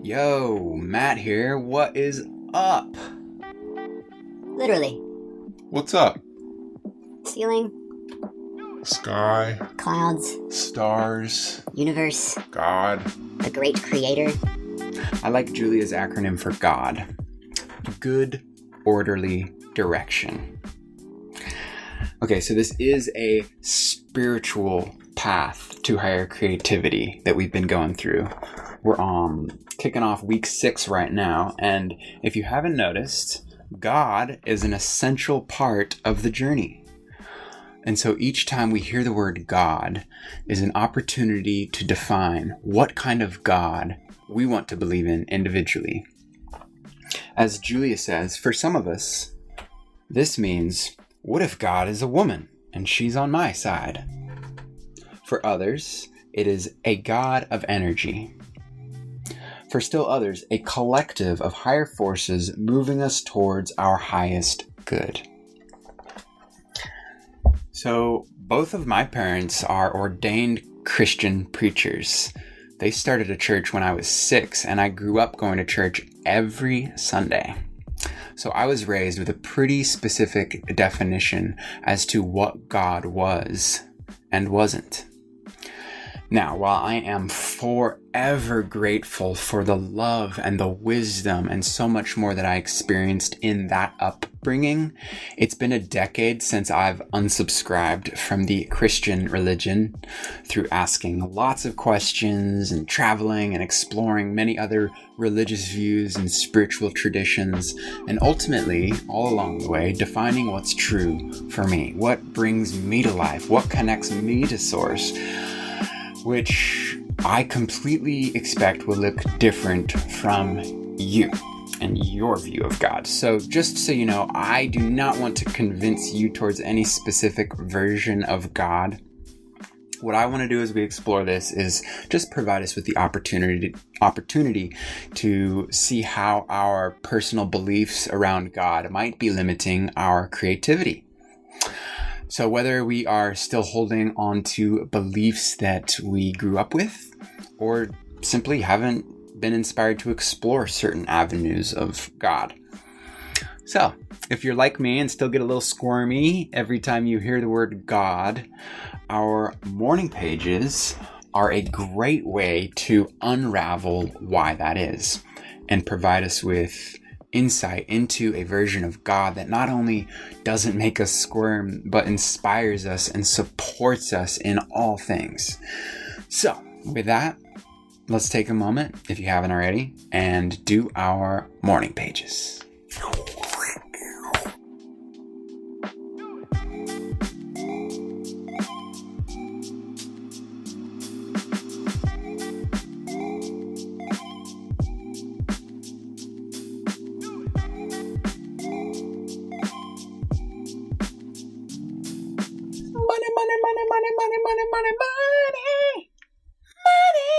Yo, Matt here. What is up? Literally. What's up? Ceiling, Sky, clouds, stars, universe, God. the great creator. I like Julia's acronym for God. Good, orderly direction. Okay, so this is a spiritual path to higher creativity that we've been going through. We're kicking off week 6 right now, and if you haven't noticed, God is an essential part of the journey. And so each time we hear the word God is an opportunity to define what kind of God we want to believe in individually. As Julia says, for some of us, this means, what if God is a woman and she's on my side? For others, it is a God of energy. For still others, a collective of higher forces moving us towards our highest good. So, both of my parents are ordained Christian preachers. They started a church when I was 6, and I grew up going to church every Sunday. So I was raised with a pretty specific definition as to what God was and wasn't. Now, while I am forever grateful for the love and the wisdom and so much more that I experienced in that upbringing, it's been a decade since I've unsubscribed from the Christian religion through asking lots of questions and traveling and exploring many other religious views and spiritual traditions, and ultimately, all along the way, defining what's true for me, what brings me to life, what connects me to Source, which I completely expect will look different from you and your view of God. So just so you know, I do not want to convince you towards any specific version of God. What I want to do as we explore this is just provide us with the opportunity to see how our personal beliefs around God might be limiting our creativity. So whether we are still holding on to beliefs that we grew up with, or simply haven't been inspired to explore certain avenues of God. So, if you're like me and still get a little squirmy every time you hear the word God, our morning pages are a great way to unravel why that is and provide us with insight into a version of God that not only doesn't make us squirm, but inspires us and supports us in all things. So, with that, let's take a moment, if you haven't already, and do our morning pages. Money.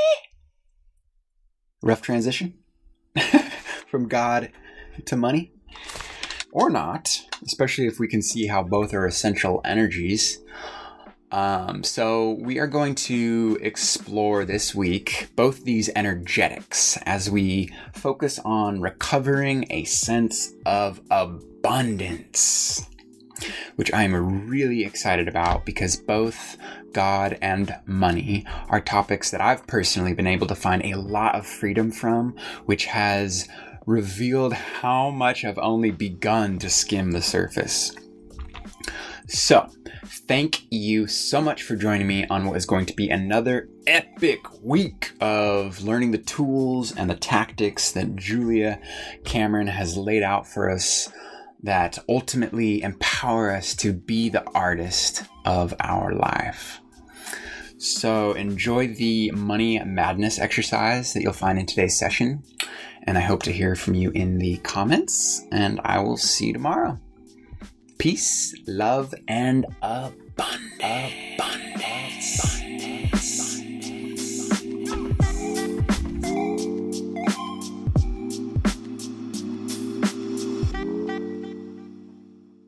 Rough transition from God to money, or not, especially if we can see how both are essential energies. So we are going to explore this week both these energetics as we focus on recovering a sense of abundance, which I'm really excited about because both God and money are topics that I've personally been able to find a lot of freedom from, which has revealed how much I've only begun to skim the surface. So, thank you so much for joining me on what is going to be another epic week of learning the tools and the tactics that Julia Cameron has laid out for us that ultimately empower us to be the artist of our life. So enjoy the money madness exercise that you'll find in today's session. And I hope to hear from you in the comments, and I will see you tomorrow. Peace, love, and abundance.